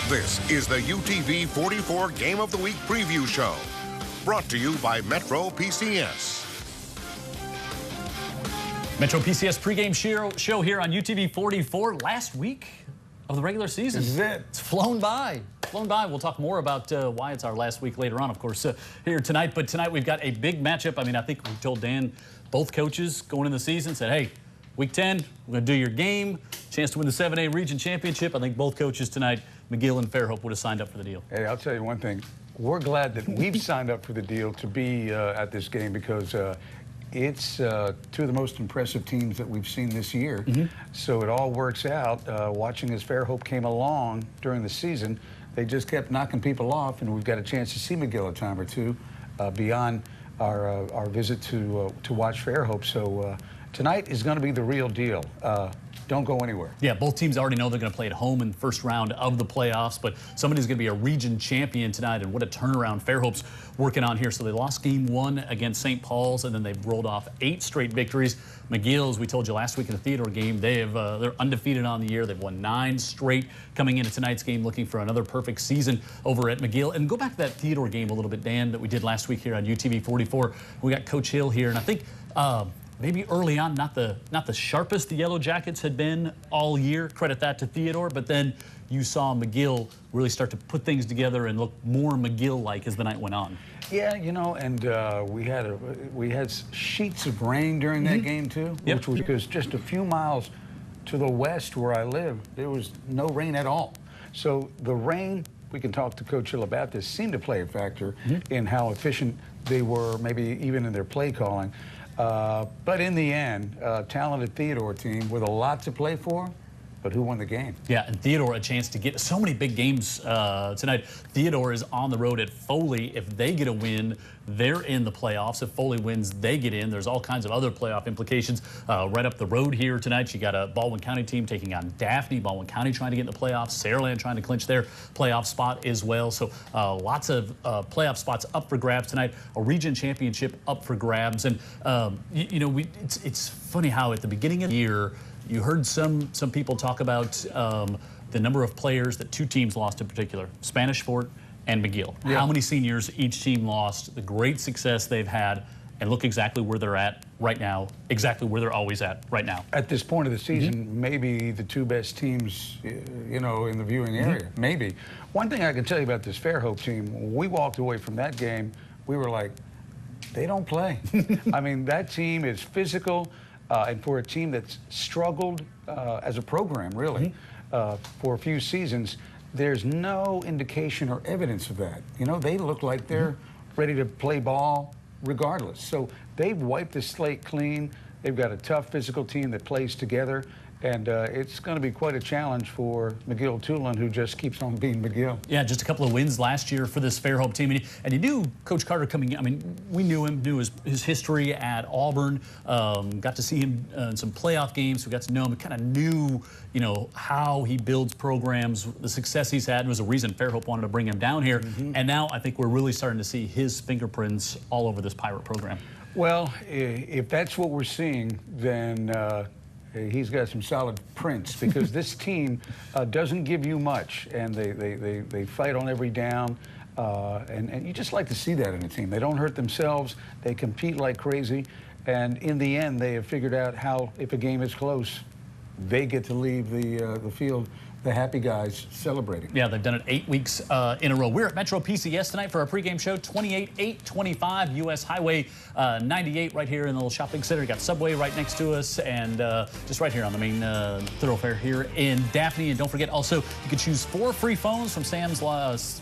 This is the UTV 44 Game of the Week Preview Show, brought to you by Metro PCS. Metro PCS pregame show here on UTV 44, last week of the regular season. This is it. It's flown by. Flown by. We'll talk more about why it's our last week later on, of course, here tonight. But tonight we've got a big matchup. I mean, I think we told Dan, both coaches going in the season said, hey, week 10, we're going to do your game. Chance to win the 7A Region Championship. I think both coaches tonight, McGill and Fairhope, would have signed up for the deal. Hey, I'll tell you one thing. We're glad that we've signed up for the deal to be at this game because it's two of the most impressive teams that we've seen this year. So it all works out. Watching as Fairhope came along during the season, they just kept knocking people off, and we've got a chance to see McGill a time or two beyond our visit to watch Fairhope. So tonight is going to be the real deal. Don't go anywhere. Yeah, both teams already know they're going to play at home in the first round of the playoffs, but somebody's going to be a region champion tonight, and what a turnaround Fairhope's working on here. So they lost game 1 against St. Paul's, and then they've rolled off 8 straight victories. McGill, as we told you last week in the Theodore game, they're undefeated on the year. They've won 9 straight coming into tonight's game, looking for another perfect season over at McGill. And go back to that Theodore game a little bit, Dan, that we did last week here on UTV 44. We got Coach Hill here, and I think maybe early on, not the sharpest the Yellow Jackets had been all year. Credit that to Theodore. But then you saw McGill really start to put things together and look more McGill-like as the night went on. Yeah, you know, and we had sheets of rain during that game too, which was because just a few miles to the west where I live, there was no rain at all. So the rain, we can talk to Coach Hill about this, seemed to play a factor in how efficient they were, maybe even in their play calling. But in the end, talented Theodore team with a lot to play for, but who won the game? Yeah, and Theodore a chance to get so many big games tonight. Theodore is on the road at Foley. If they get a win, they're in the playoffs. If Foley wins, they get in. There's all kinds of other playoff implications right up the road here tonight. You got a Baldwin County team taking on Daphne. Baldwin County trying to get in the playoffs. Saraland trying to clinch their playoff spot as well. So lots of playoff spots up for grabs tonight. A region championship up for grabs. And you know, it's funny how at the beginning of the year, you heard some people talk about the number of players that 2 teams lost in particular, Spanish Fort and McGill. Yeah. How many seniors each team lost, the great success they've had, and look exactly where they're at right now, exactly where they're always at right now. At this point of the season, maybe the 2 best teams, you know, in the viewing area, maybe. One thing I can tell you about this Fairhope team, when we walked away from that game, we were like, they don't play. I mean, that team is physical. And for a team that's struggled as a program, really, for a few seasons, there's no indication or evidence of that. You know, they look like they're ready to play ball regardless. So they've wiped the slate clean. They've got a tough physical team that plays together. And it's going to be quite a challenge for McGill-Toolen, who just keeps on being McGill. Yeah, just a couple of wins last year for this Fairhope team. And you knew Coach Carter coming in. I mean, we knew him, knew his history at Auburn, got to see him in some playoff games. We got to know him, kind of knew, you know, how he builds programs, the success he's had, and was a reason Fairhope wanted to bring him down here. And now I think we're really starting to see his fingerprints all over this Pirate program. Well, if that's what we're seeing, then he's got some solid prints, because this team doesn't give you much, and they fight on every down, and you just like to see that in a team. They don't hurt themselves. They compete like crazy, and in the end, they have figured out how, if a game is close, they get to leave the field, the happy guys, celebrating. Yeah, they've done it 8 weeks in a row. We're at Metro PCS tonight for our pregame show, 28-825 US Highway 98 right here in the little shopping center. You got Subway right next to us, and just right here on the main thoroughfare here in Daphne. And don't forget, also, you can choose 4 free phones from Sam's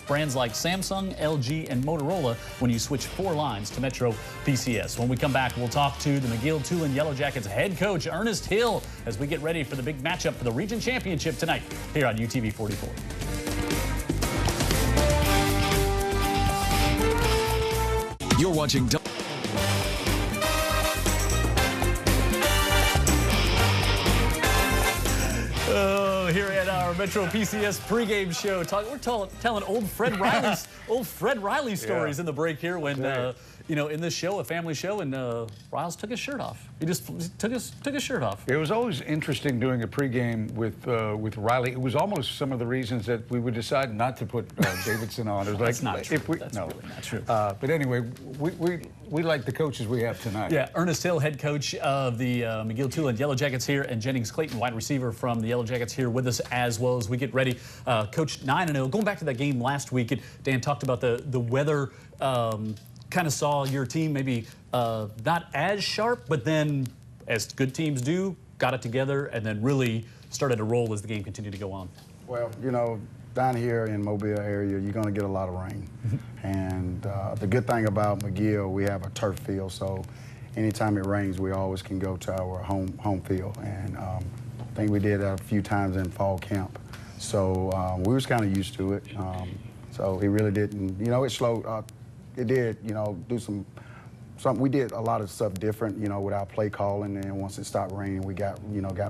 brands like Samsung, LG, and Motorola when you switch 4 lines to Metro PCS. When we come back, we'll talk to the McGill-Toolen Yellow Jackets head coach, Ernest Hill, as we get ready for the big matchup for the region championship tonight here on UTV 44. You're watching. Here at our Metro PCS pregame show, we're telling old Fred Riley stories in the break here when you know, in this show, a family show, and Riles took his shirt off. He just took his shirt off. It was always interesting doing a pregame with Riley. It was almost some of the reasons that we would decide not to put Davidson on. It was like, that's not true. That's no. really not true. But anyway, we like the coaches we have tonight. Yeah, Ernest Hill, head coach of the McGill-Toolen Yellow Jackets here, and Jennings Clayton, wide receiver from the Yellow Jackets, here with us as well as we get ready. Coach 9-0. Going back to that game last week, Dan talked about the weather. Kind of saw your team maybe not as sharp, but then, as good teams do, got it together and then really started to roll as the game continued to go on. Well, you know, down here in Mobile area, you're going to get a lot of rain. And the good thing about McGill, we have a turf field, so anytime it rains, we always can go to our home field. And I think we did that a few times in fall camp. So we was kind of used to it. So it really didn't, you know, it slowed. It did, you know, do something. We did a lot of stuff different, you know, with our play calling, and once it stopped raining, we got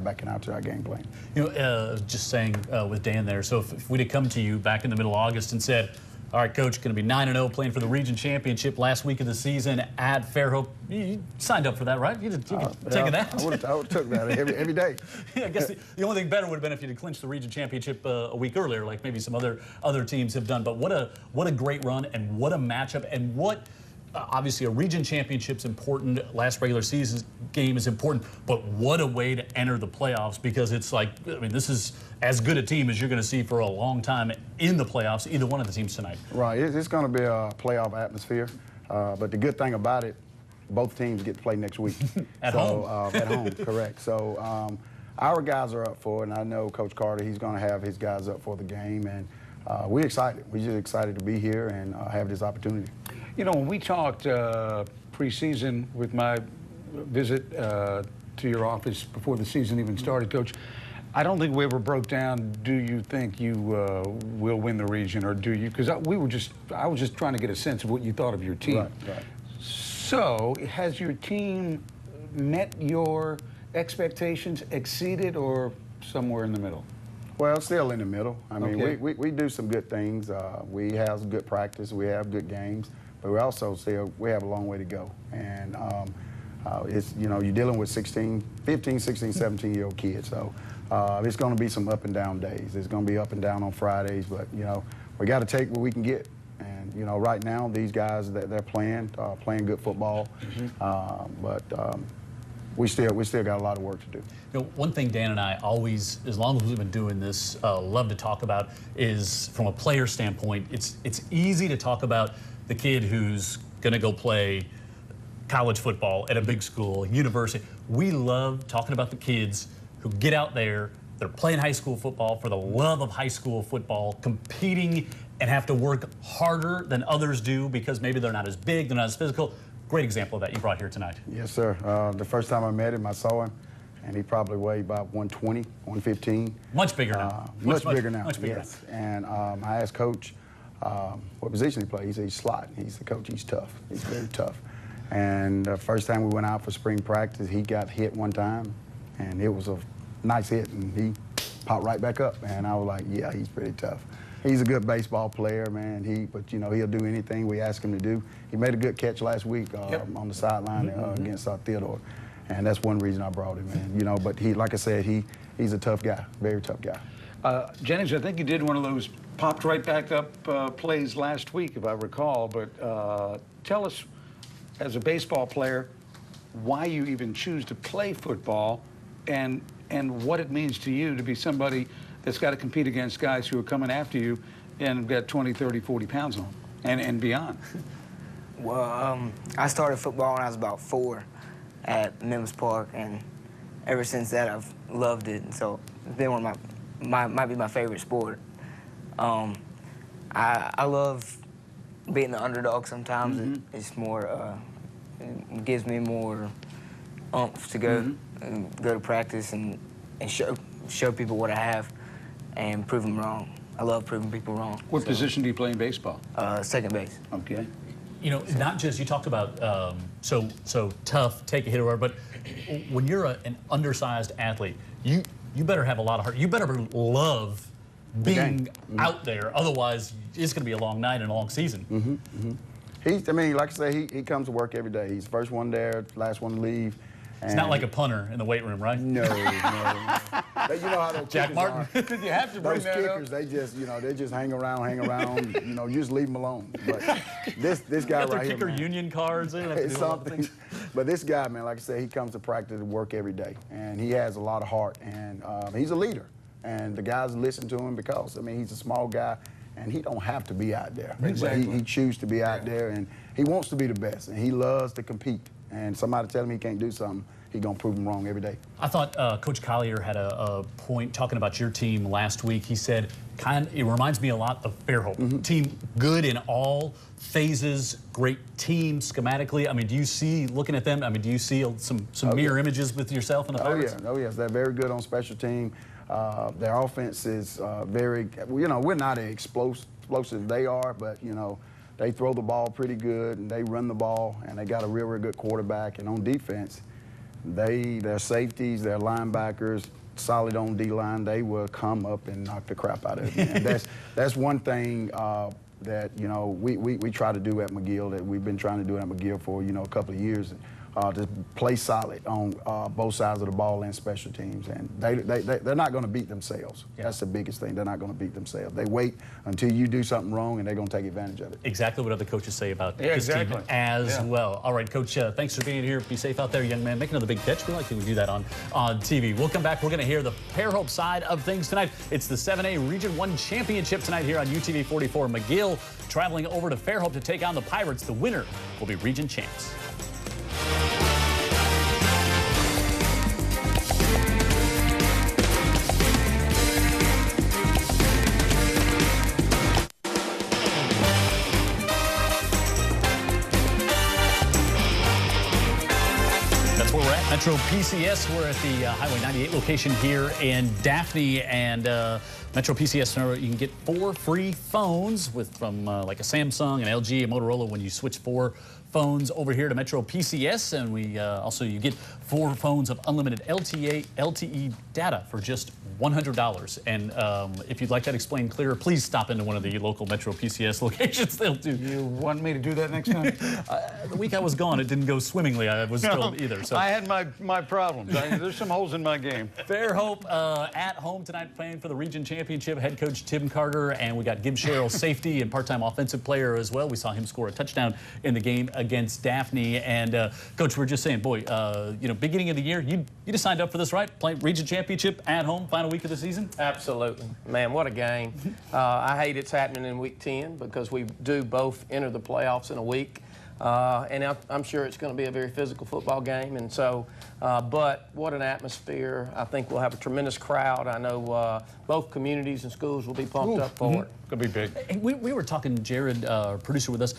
back out to our game plan. You know, just saying with Dan there, so if we'd have come to you back in the middle of August and said, all right, Coach, going to be 9-0 playing for the region championship last week of the season at Fairhope, you signed up for that, right? You'd taken that? I would have took that every day. Yeah, I guess the only thing better would have been if you'd have clinched the region championship a week earlier, like maybe some other teams have done. But what a great run, and what a matchup, and what obviously a region championship's important. Last regular season game is important, but what a way to enter the playoffs, because it's like, I mean, this is as good a team as you're going to see for a long time in the playoffs, either one of the teams tonight. Right, it's going to be a playoff atmosphere, but the good thing about it, both teams get to play next week. At home. At home, correct. So our guys are up for it, and I know Coach Carter, he's going to have his guys up for the game, and we're excited. We're just excited to be here and have this opportunity. You know, when we talked preseason with my visit to your office before the season even started, Coach, I don't think we ever broke down, do you think you will win the region, or do you? Because I was just trying to get a sense of what you thought of your team. Right. So, has your team met your expectations, exceeded, or somewhere in the middle? Well, still in the middle. I mean, Okay. we do some good things. We have good practice. We have good games. But we also still, we have a long way to go. And it's, you know, you're dealing with 15, 16, 17-year-old kids. So it's going to be some up and down days. It's going to be up and down on Fridays. But, you know, we got to take what we can get. And, you know, right now, these guys, they're playing good football. We still got a lot of work to do. You know, one thing Dan and I always, as long as we've been doing this, love to talk about is, from a player standpoint, it's easy to talk about the kid who's going to go play college football at a big school, university. We love talking about the kids who get out there, they're playing high school football for the love of high school football, competing, and have to work harder than others do because maybe they're not as big, they're not as physical. Great example of that you brought here tonight. Yes, sir. The first time I met him, I saw him, and he probably weighed about 120, 115. Much bigger now. Much bigger now, Much bigger. Yes. And I asked Coach what position he played. He said he's slot. He said, Coach, he's tough. He's very tough. And the first time we went out for spring practice, he got hit one time, and it was a nice hit, and he popped right back up. And I was like, yeah, he's pretty tough. He's a good baseball player, man. But you know, he'll do anything we ask him to do. He made a good catch last week on the sideline against Theodore, and that's one reason I brought him in. You know, but he, like I said, he's a tough guy, very tough guy. Jennings, I think you did one of those popped right back up plays last week, if I recall. But tell us, as a baseball player, why you even choose to play football, and what it means to you to be somebody that's got to compete against guys who are coming after you and got 20, 30, 40 pounds on and beyond. Well, I started football when I was about 4 at Mims Park, and ever since that I've loved it. And so it's been one of might be my favorite sport. I love being the underdog sometimes. It's more, it gives me more oomph to go and go to practice and show people what I have and prove them wrong. I love proving people wrong. What position do you play in baseball? Second base. Okay. You know, not just, you talked about so tough, take a hit or whatever, but when you're an undersized athlete, you better have a lot of heart. You better love being out there. Otherwise, it's going to be a long night and a long season. I mean, like I say, he comes to work every day. He's the first one there, last one to leave. It's not like a punter in the weight room, right? No, no. You know how those Jack kickers Martin. are. You have to bring Those that kickers, up. they just, they just hang around. You just leave them alone. But this guy Got their right here, kicker man, union cards. They don't have to it's do a lot of something. things. But this guy, man, like I say, he comes to practice and work every day, and he has a lot of heart, and he's a leader. And the guys listen to him because, I mean, he's a small guy, and he don't have to be out there. Exactly. But he chooses to be out there, and he wants to be the best, and he loves to compete. And somebody tell him he can't do something, he's going to prove him wrong every day. I thought Coach Collier had a point talking about your team last week. He said, it reminds me a lot of Fairhope. Team good in all phases, great team schematically. I mean, do you see, looking at them, I mean, do you see some mirror images with yourself and the Pirates? Oh, yes. They're very good on special team. Their offense is very, we're not as explosive they are, but, they throw the ball pretty good, and they run the ball, and they got a real good quarterback. And on defense, their safeties, their linebackers, solid on D-line, they will come up and knock the crap out of you. And that's one thing that, we try to do at McGill, that we've been trying to do at McGill for, a couple of years. To play solid on both sides of the ball and special teams, and they're not going to beat themselves. Yeah. That's the biggest thing. They're not going to beat themselves. They wait until you do something wrong, and they're going to take advantage of it. Exactly what other coaches say about this team as well. All right, Coach, thanks for being here. Be safe out there, young man. Make another big catch. We like to do that on TV. We'll come back. We're going to hear the Fairhope side of things tonight. It's the 7A Region 1 Championship tonight here on UTV 44. McGill traveling over to Fairhope to take on the Pirates. The winner will be region champs. Metro PCS, we're at the Highway 98 location here in Daphne, and Metro PCS, you can get 4 free phones from like a Samsung, an LG, a Motorola when you switch 4 phones over here to Metro PCS, and we also you get 4 phones of unlimited LTE data for just $100. And if you'd like that explained clearer, please stop into one of the local Metro PCS locations. They'll do. You want me to do that next time? The week I was gone, it didn't go swimmingly. I was told either. So I had my problems. There's some holes in my game. Fairhope at home tonight, playing for the region championship. Head coach Tim Carter, and we got Gibb Sherrill, safety and part-time offensive player as well. We saw him score a touchdown in the game against Daphne. And Coach, we're just saying, boy, beginning of the year, you just signed up for this, right? Playing region championship at home, final week of the season. Absolutely, man. What a game! I hate it's happening in week 10 because we do both enter the playoffs in a week. And I'm sure it's going to be a very physical football game. And so, but what an atmosphere. I think we'll have a tremendous crowd. I know both communities and schools will be pumped up for it. Could be big. Hey, we were talking, Jared, producer with us.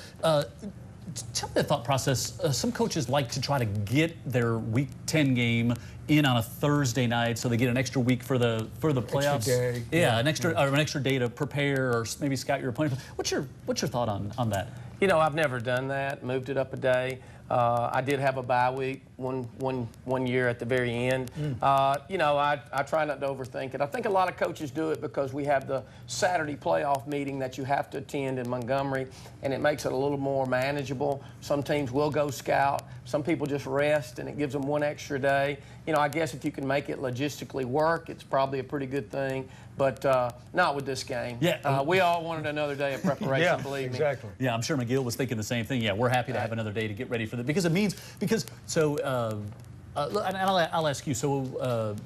Tell me the thought process. Some coaches like to try to get their Week 10 game in on a Thursday night, so they get an extra week for the playoffs. Extra day. Yeah, an extra day to prepare or maybe scout your opponent. What's your thought on that? I've never done that. Moved it up a day. I did have a bye week one year at the very end. I try not to overthink it. I think a lot of coaches do it because we have the Saturday playoff meeting that you have to attend in Montgomery, and it makes it a little more manageable. Some teams will go scout. Some people just rest, and it gives them one extra day. I guess if you can make it logistically work, it's probably a pretty good thing. But not with this game. Yeah. We all wanted another day of preparation, believe me. Exactly. Yeah, I'm sure McGill was thinking the same thing. Yeah, we're happy to have another day to get ready for that because it means and I'll ask you. So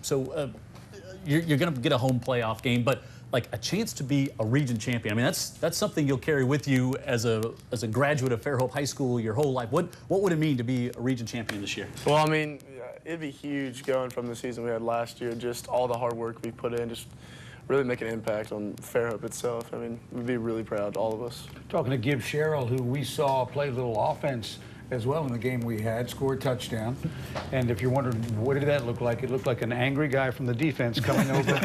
you're going to get a home playoff game, but like a chance to be a region champion. I mean, that's something you'll carry with you as a graduate of Fairhope High School your whole life. What would it mean to be a region champion this year? Well, I mean, it'd be huge going from the season we had last year. Just all the hard work we put in, just really make an impact on Fairhope itself. I mean, we'd be really proud, all of us. Talking to Gibb Sherrill, who we saw play a little offense as well in the game we had, scored a touchdown. And if you're wondering, what did that look like? It looked like an angry guy from the defense coming over,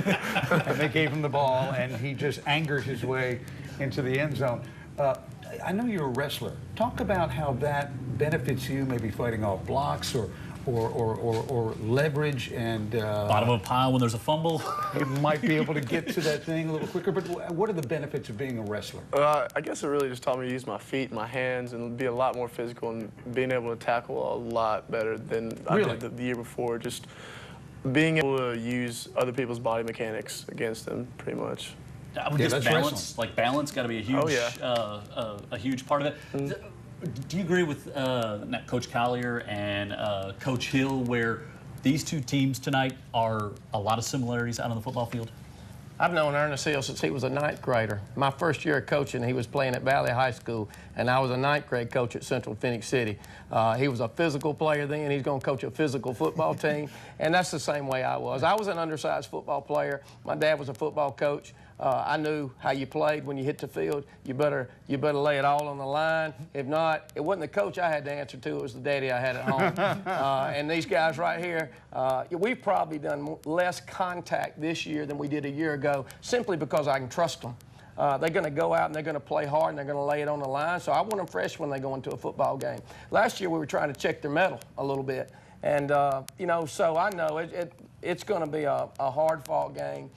and they gave him the ball, and he just angered his way into the end zone. I know you're a wrestler. Talk about how that benefits you, maybe fighting off blocks or or leverage and Bottom of a pile when there's a fumble. you might be able to get to that thing a little quicker. But what are the benefits of being a wrestler? I guess it really just taught me to use my feet, my hands, and be a lot more physical and being able to tackle a lot better than I did the year before. Just being able to use other people's body mechanics against them, pretty much. Just balance, like balance, got to be a huge, a huge part of it. Do you agree with Coach Collier and Coach Hill, where these two teams tonight are a lot of similarities out on the football field? I've known Ernest Hill since he was a ninth grader. My first year of coaching, he was playing at Valley High School, and I was a ninth grade coach at Central Phoenix City. He was a physical player then. He's going to coach a physical football team, and that's the same way I was. I was an undersized football player. My dad was a football coach. I knew how you played when you hit the field. You better lay it all on the line. If not, it wasn't the coach I had to answer to. It was the daddy I had at home. And these guys right here, we've probably done less contact this year than we did a year ago, simply because I can trust them. They're going to go out and they're going to play hard and they're going to lay it on the line. So I want them fresh when they go into a football game. Last year we were trying to check their mettle a little bit. And, you know, so I know it's going to be a hard-fought game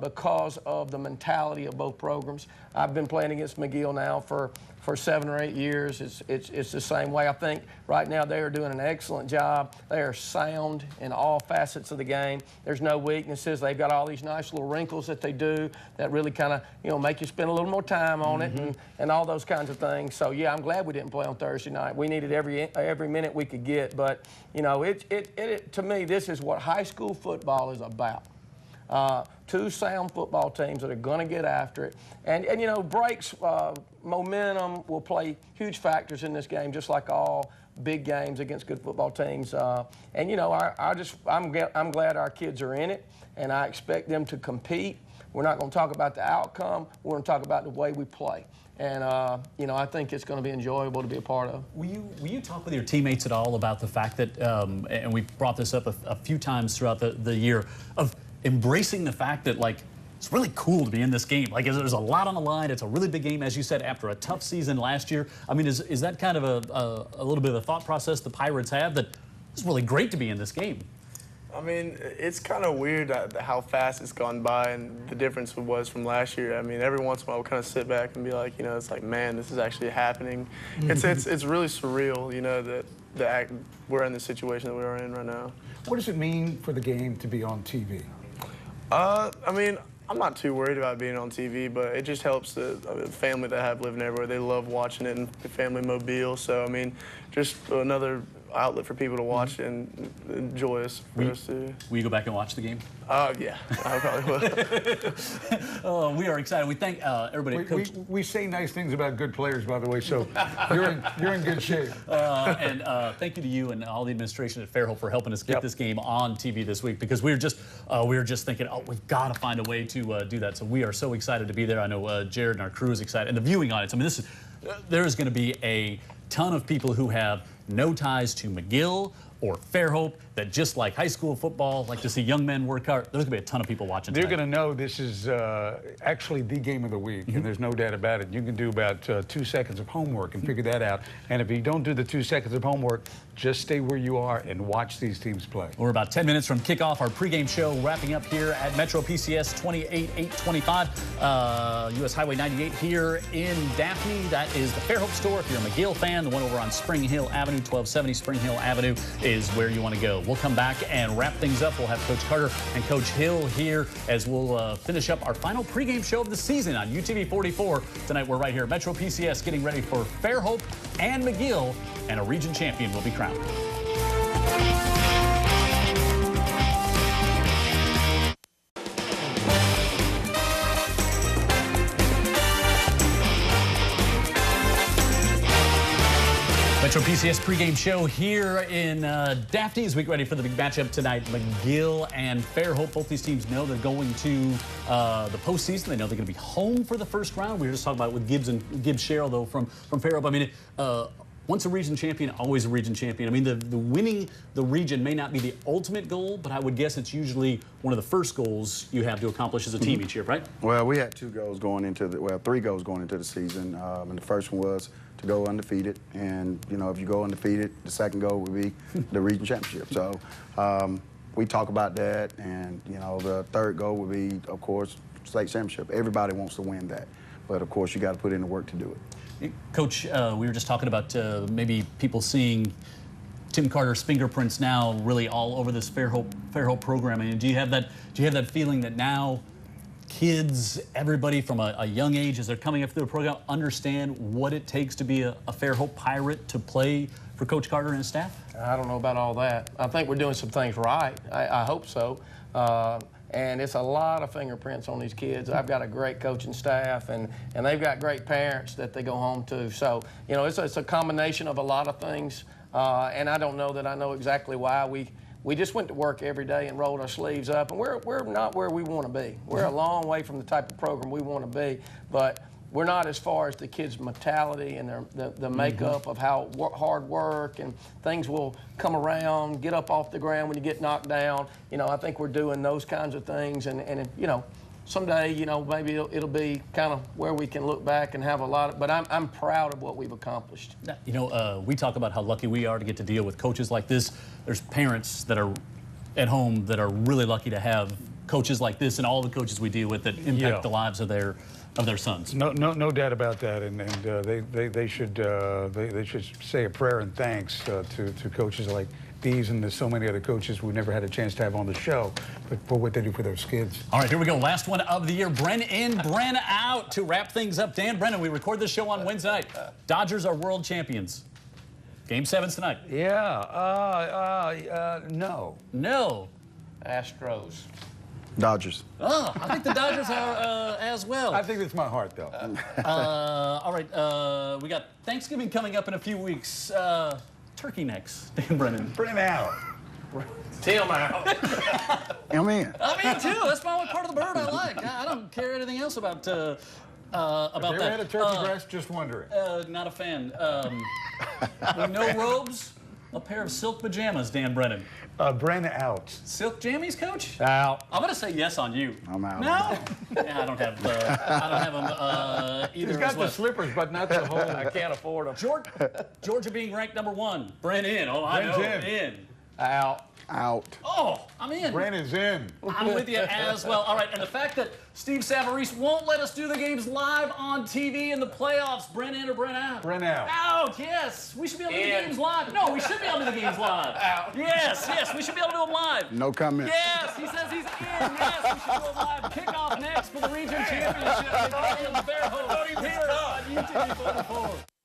because of the mentality of both programs. I've been playing against McGill now for 7 or 8 years. It's the same way. I think right now they are doing an excellent job. They are sound in all facets of the game. There's no weaknesses. They've got all these nice little wrinkles that they do that really kind of, you know, make you spend a little more time on it and all those kinds of things. So, yeah, I'm glad we didn't play on Thursday night. We needed every minute we could get. But, you know, to me, this is what high school football is about. Two sound football teams that are going to get after it. And you know, breaks, momentum will play huge factors in this game, just like all big games against good football teams. And, you know, I'm glad our kids are in it, and I expect them to compete. We're not going to talk about the outcome. We're going to talk about the way we play. And, you know, I think it's going to be enjoyable to be a part of. Will you talk with your teammates at all about the fact that, and we brought this up a few times throughout the year, of embracing the fact that, like, it's really cool to be in this game. Like, there's a lot on the line. It's a really big game, as you said, after a tough season last year. I mean, is that kind of a little bit of a thought process the Pirates have, that it's really great to be in this game? I mean, it's kind of weird how fast it's gone by and the difference it was from last year. I mean, every once in a while we'll kind of sit back and be like, you know, it's like, man, this is actually happening. It's really surreal, you know, that we're in the situation that we're in right now. What does it mean for the game to be on TV? I mean, I'm not too worried about being on TV, but it just helps the family that I have living everywhere. They love watching it, and the family mobile. So, I mean, just another outlet for people to watch and enjoy us. Will you go back and watch the game? Yeah, I probably will. We are excited. We thank everybody. We say nice things about good players, by the way, so you're in good shape. And thank you to you and all the administration at Fairhope for helping us get this game on TV this week, because we were just thinking, oh, we've got to find a way to do that. So we are so excited to be there. I know Jared and our crew is excited, and the viewing audience. I mean, there is going to be a ton of people who have no ties to McGill or Fairhope that just like high school football, like to see young men work hard. There's going to be a ton of people watching tonight. They're going to know this is actually the game of the week, and there's no doubt about it. You can do about 2 seconds of homework and figure that out. And if you don't do the 2 seconds of homework, just stay where you are and watch these teams play. We're about 10 minutes from kickoff. Our pregame show wrapping up here at Metro PCS 28825 US Highway 98 here in Daphne. That is the Fairhope store. If you're a McGill fan, the one over on Spring Hill Avenue, 1270 Spring Hill Avenue is where you want to go. We'll come back and wrap things up. We'll have Coach Carter and Coach Hill here as we'll finish up our final pregame show of the season on UTV 44. Tonight we're right here at Metro PCS getting ready for Fairhope and McGill, and a region champion will be crowned. Metro PCS pregame show here in Daphne as we get ready for the big matchup tonight. McGill and Fairhope. Both these teams know they're going to the postseason. They know they're going to be home for the first round. We were just talking about it with Gibbs Sherrill, though, from Fairhope. I mean, once a region champion, always a region champion. I mean, the winning the region may not be the ultimate goal, but I would guess it's usually one of the first goals you have to accomplish as a team each year, right? Well, we had 2 goals going into the, 3 goals going into the season. And the first one was to go undefeated. And, you know, if you go undefeated, the second goal would be the region championship. So we talk about that. And, you know, the third goal would be, of course, state championship. Everybody wants to win that. But, of course, you got to put in the work to do it. Coach, we were just talking about maybe people seeing Tim Carter's fingerprints now really all over this Fairhope program. And do you have that feeling that now kids, everybody from a young age as they're coming up through the program, understand what it takes to be a Fairhope Pirate to play for Coach Carter and his staff? I don't know about all that. I think we're doing some things right. I hope so. And it's a lot of fingerprints on these kids. I've got a great coaching staff, and they've got great parents that they go home to. So, you know, it's a combination of a lot of things. And I don't know that I know exactly why. We just went to work every day and rolled our sleeves up, and we're not where we want to be. We're a long way from the type of program we want to be, but we're not as far as the kids' mentality and the makeup of how hard work and things will come around, get up off the ground when you get knocked down. You know, I think we're doing those kinds of things, and you know, someday, you know, maybe it'll be kind of where we can look back and have a lot of, but I'm proud of what we've accomplished. You know, we talk about how lucky we are to get to deal with coaches like this. There's parents that are at home that are really lucky to have coaches like this and all the coaches we deal with that impact the lives of their sons. No doubt about that, and they should say a prayer and thanks to coaches like these and there's so many other coaches we never had a chance to have on the show, but for what they do for those kids. All right, here we go. Last one of the year. Bren in, Bren out. To wrap things up, Dan Brennan, we record this show on Wednesday night. Dodgers are world champions. Game 7's tonight. Yeah. No. No. Astros. Dodgers. Oh, I think the Dodgers are as well. I think it's my heart, though. All right, we got Thanksgiving coming up in a few weeks. Turkey necks, Dan Brennan. Bring it out. Tim out. I'm in. I'm in too. That's my only part of the bird I like. I don't care anything else about that. If you had a turkey breast, just wondering. Not a fan. No robes, a pair of silk pajamas, Dan Brennan. Bren out. Silk jammies, Coach? Out. I'm gonna say yes on you. I'm out. No? Yeah, I don't have them either. He's got the slippers, but not the whole. I can't afford them. Georgia being ranked #1. Bren in. Oh, I know. In. Out. Out. Oh, I'm in. Bren is in. I'm with you as well. All right, and the fact that Steve Savarese won't let us do the games live on TV in the playoffs. Brent in or Brent out? Brent out. Out, yes. We should be able to do the games live. No, we should be able to do the games live. Out. Yes, we should be able to do them live. No comment. Yes, he says he's in. Yes, we should do them live. Kickoff next for the region championship. Fairhope. Here on UTV 44.